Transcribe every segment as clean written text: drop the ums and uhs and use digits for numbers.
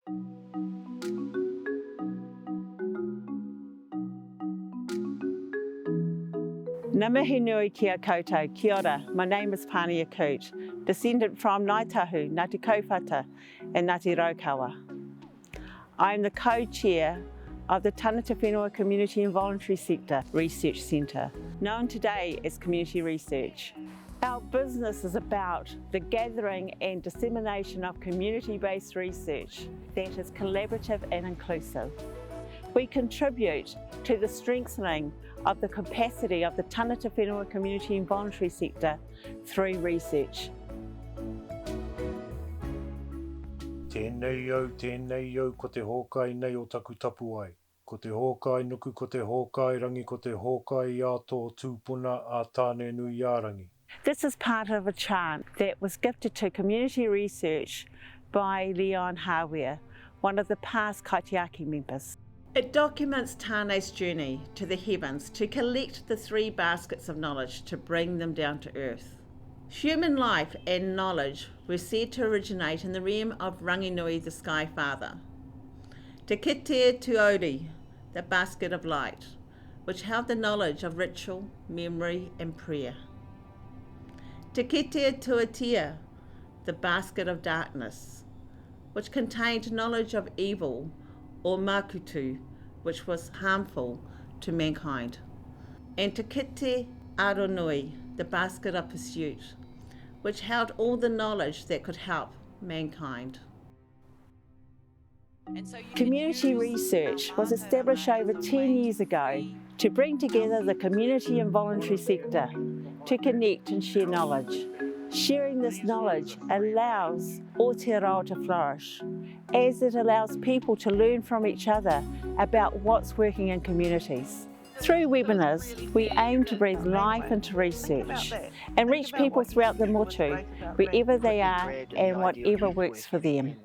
Ngā mihi nui kia koutou, kia ora. My name is Pania Coote, descendant from Ngāi Tahu, Ngāti Kaupata and Ngāti Raukawa. I am the co-chair of the Tāngata Whenua Community and Voluntary Sector Research Centre, known today as Community Research. Our business is about the gathering and dissemination of community-based research that is collaborative and inclusive. We contribute to the strengthening of the capacity of the Tāngata Whenua Community and Voluntary Sector through research. Tēnei au, ko te hōkai nei o taku tapu ai. Ko te hōkai nuku, ko te hōkai rangi, ko te hōkai a tō tūpuna a tāne nui ārangi. This is part of a chant that was gifted to community research by Leon Hawea, one of the past Kaitiaki members. It documents Tāne's journey to the heavens to collect the three baskets of knowledge to bring them down to earth. Human life and knowledge were said to originate in the realm of Ranginui, the Sky Father. Te Kitea Tuori, the basket of light, which held the knowledge of ritual, memory and prayer. Te Kitea Tuatia, the basket of darkness, which contained knowledge of evil, or makutu, which was harmful to mankind. And Te Kite Aronui, the basket of pursuit, which held all the knowledge that could help mankind. Community research was established over 10 years ago to bring together the community and voluntary sector to connect and share knowledge. Sharing this knowledge allows Aotearoa to flourish, as it allows people to learn from each other about what's working in communities. Through webinars, we aim to breathe life into research and reach people throughout the motu, wherever they are and whatever works for them.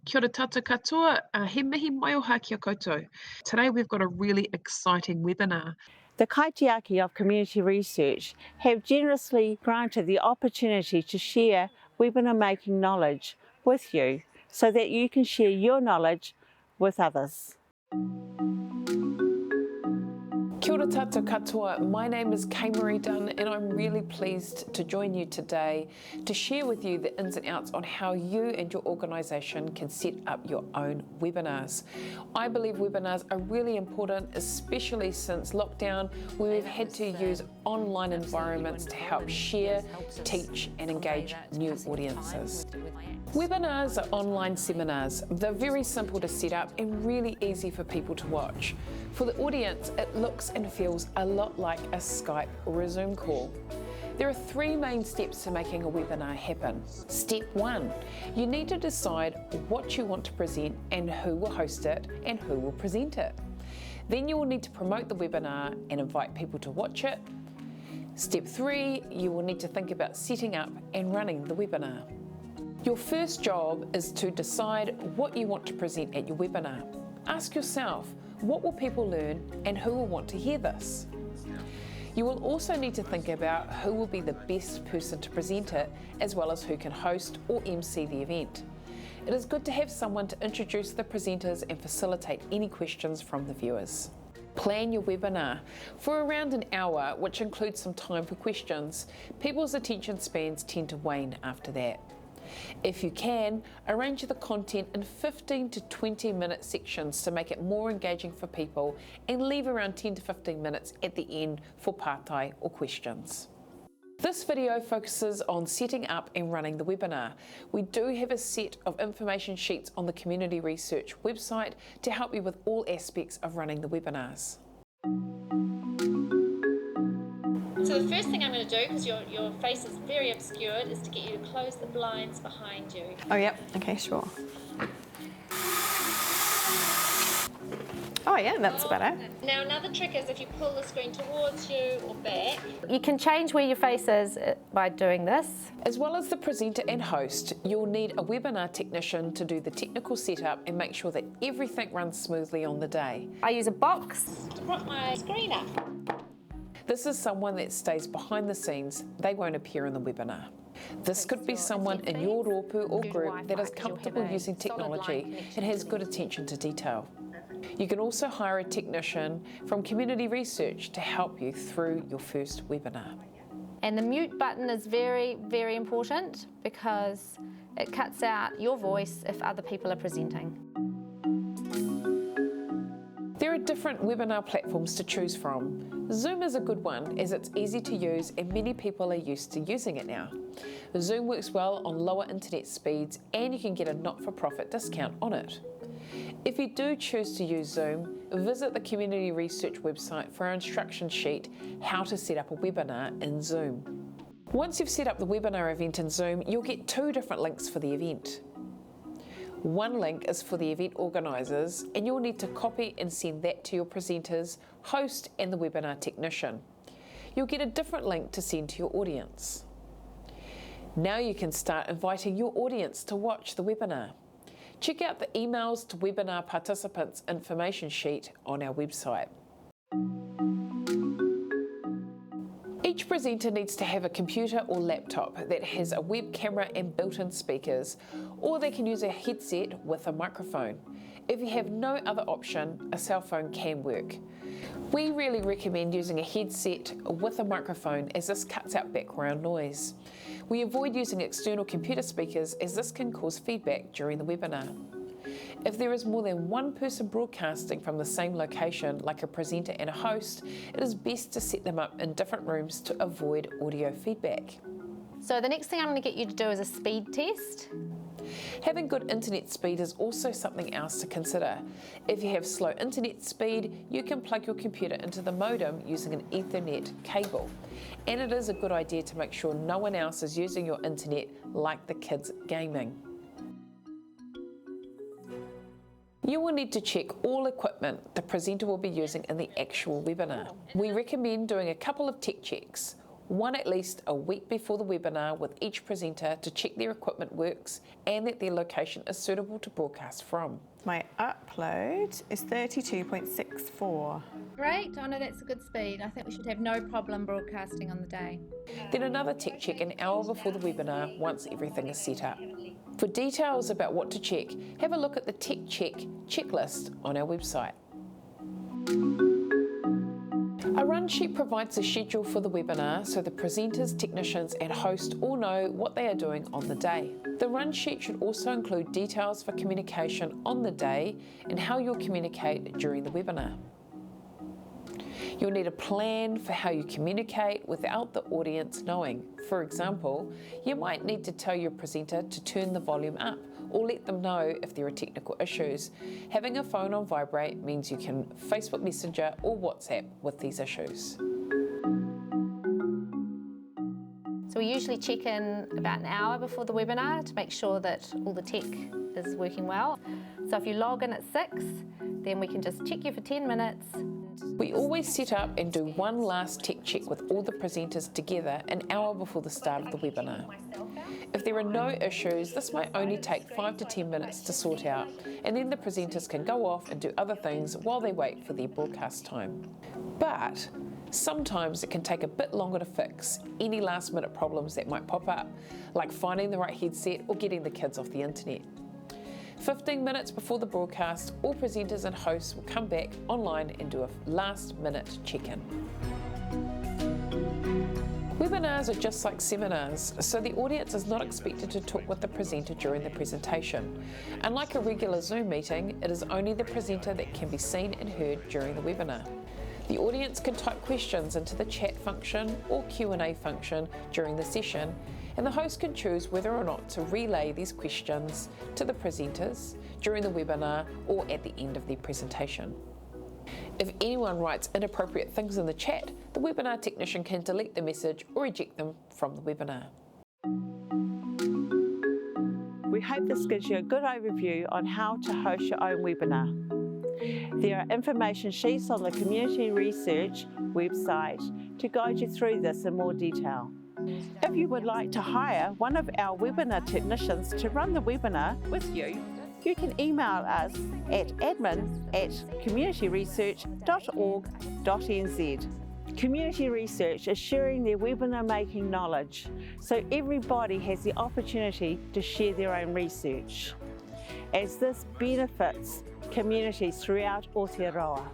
Kia ora tata katoa, he mihi mai o kia koutou. Today we've got a really exciting webinar. The Kaitiaki of Community Research have generously granted the opportunity to share webinar making knowledge with you so that you can share your knowledge with others. Kia ora tata katoa, my name is Kay Marie Dunn and I'm really pleased to join you today to share with you the ins and outs on how you and your organisation can set up your own webinars. I believe webinars are really important, especially since lockdown, where we've had to use online environments to help share, teach and engage new audiences. Webinars are online seminars. They're very simple to set up and really easy for people to watch. For the audience, it looks and feels a lot like a Skype or a Zoom call. There are three main steps to making a webinar happen. Step 1, you need to decide what you want to present and who will host it and who will present it. Then you will need to promote the webinar and invite people to watch it. Step 3, you will need to think about setting up and running the webinar. Your first job is to decide what you want to present at your webinar. Ask yourself, what will people learn and who will want to hear this? You will also need to think about who will be the best person to present it, as well as who can host or MC the event. It is good to have someone to introduce the presenters and facilitate any questions from the viewers. Plan your webinar for around an hour, which includes some time for questions. People's attention spans tend to wane after that. If you can, arrange the content in 15 to 20 minute sections to make it more engaging for people and leave around 10 to 15 minutes at the end for pārtai or questions. This video focuses on setting up and running the webinar. We do have a set of information sheets on the Community Research website to help you with all aspects of running the webinars. So the first thing I'm going to do, because your face is very obscured, is to get you to close the blinds behind you. Oh, yep. Okay, sure. Oh, yeah, that's better. Now, another trick is if you pull the screen towards you or back. You can change where your face is by doing this. As well as the presenter and host, you'll need a webinar technician to do the technical setup and make sure that everything runs smoothly on the day. I use a box To prop my screen up. This is someone that stays behind the scenes. They won't appear in the webinar. This could be someone in your rōpū or group that is comfortable using technology and has good attention to detail. You can also hire a technician from Community Research to help you through your first webinar. And the mute button is very, very important because it cuts out your voice if other people are presenting. There are different webinar platforms to choose from. Zoom is a good one as it's easy to use and many people are used to using it now. Zoom works well on lower internet speeds and you can get a not-for-profit discount on it. If you do choose to use Zoom, visit the Community Research website for our instruction sheet, How to Set Up a Webinar in Zoom. Once you've set up the webinar event in Zoom, you'll get 2 different links for the event. One link is for the event organisers and you'll need to copy and send that to your presenters, host and the webinar technician. You'll get a different link to send to your audience. Now you can start inviting your audience to watch the webinar. Check out the emails to webinar participants information sheet on our website. Each presenter needs to have a computer or laptop that has a web camera and built-in speakers, or they can use a headset with a microphone. If you have no other option, a cell phone can work. We really recommend using a headset with a microphone as this cuts out background noise. We avoid using external computer speakers as this can cause feedback during the webinar. If there is more than one person broadcasting from the same location, like a presenter and a host, it is best to set them up in different rooms to avoid audio feedback. So the next thing I'm going to get you to do is a speed test. Having good internet speed is also something else to consider. If you have slow internet speed, you can plug your computer into the modem using an Ethernet cable. And it is a good idea to make sure no one else is using your internet like the kids gaming. You will need to check all equipment the presenter will be using in the actual webinar. We recommend doing a couple of tech checks, one at least a week before the webinar with each presenter to check their equipment works and that their location is suitable to broadcast from. My upload is 32.64. Great, I know that's a good speed. I think we should have no problem broadcasting on the day. Then another tech check an hour before the webinar once everything is set up. For details about what to check, have a look at the Tech Check checklist on our website. A run sheet provides a schedule for the webinar so the presenters, technicians and host all know what they are doing on the day. The run sheet should also include details for communication on the day and how you'll communicate during the webinar. You'll need a plan for how you communicate without the audience knowing. For example, you might need to tell your presenter to turn the volume up or let them know if there are technical issues. Having a phone on vibrate means you can Facebook Messenger or WhatsApp with these issues. So we usually check in about an hour before the webinar to make sure that all the tech is working well. So if you log in at 6, then we can just check you for 10 minutes. We always set up and do one last tech check with all the presenters together an hour before the start of the webinar. If there are no issues, this might only take 5 to 10 minutes to sort out, and then the presenters can go off and do other things while they wait for their broadcast time. But sometimes it can take a bit longer to fix any last minute problems that might pop up, like finding the right headset or getting the kids off the internet. 15 minutes before the broadcast, all presenters and hosts will come back online and do a last-minute check-in. Webinars are just like seminars, so the audience is not expected to talk with the presenter during the presentation. Unlike a regular Zoom meeting, it is only the presenter that can be seen and heard during the webinar. The audience can type questions into the chat function or Q&A function during the session, and the host can choose whether or not to relay these questions to the presenters during the webinar or at the end of their presentation. If anyone writes inappropriate things in the chat, the webinar technician can delete the message or eject them from the webinar. We hope this gives you a good overview on how to host your own webinar. There are information sheets on the Community Research website to guide you through this in more detail. If you would like to hire one of our webinar technicians to run the webinar with you, you can email us at admin@communityresearch.org.nz. Community research is sharing their webinar making knowledge, so everybody has the opportunity to share their own research, as this benefits communities throughout Aotearoa.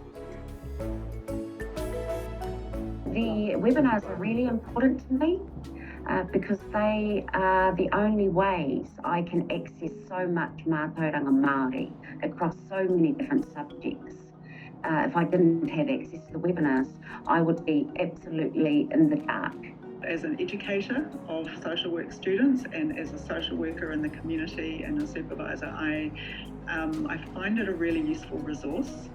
The webinars are really important to me because they are the only ways I can access so much mātauranga Māori across so many different subjects. If I didn't have access to the webinars, I would be absolutely in the dark. As an educator of social work students and as a social worker in the community and a supervisor, I find it a really useful resource.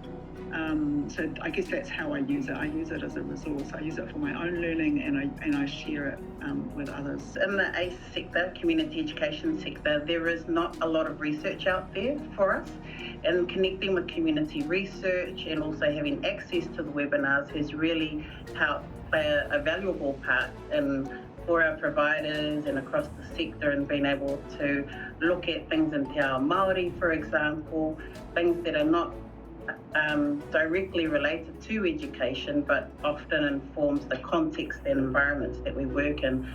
So I guess that's how I use it. I use it as a resource. I use it for my own learning and I share it with others. In the ACE sector, community education sector, there is not a lot of research out there for us. And connecting with community research and also having access to the webinars has really helped play a valuable part for our providers and across the sector, and being able to look at things in Te Ao Māori, for example, things that are not directly related to education, but often informs the context and environments that we work in.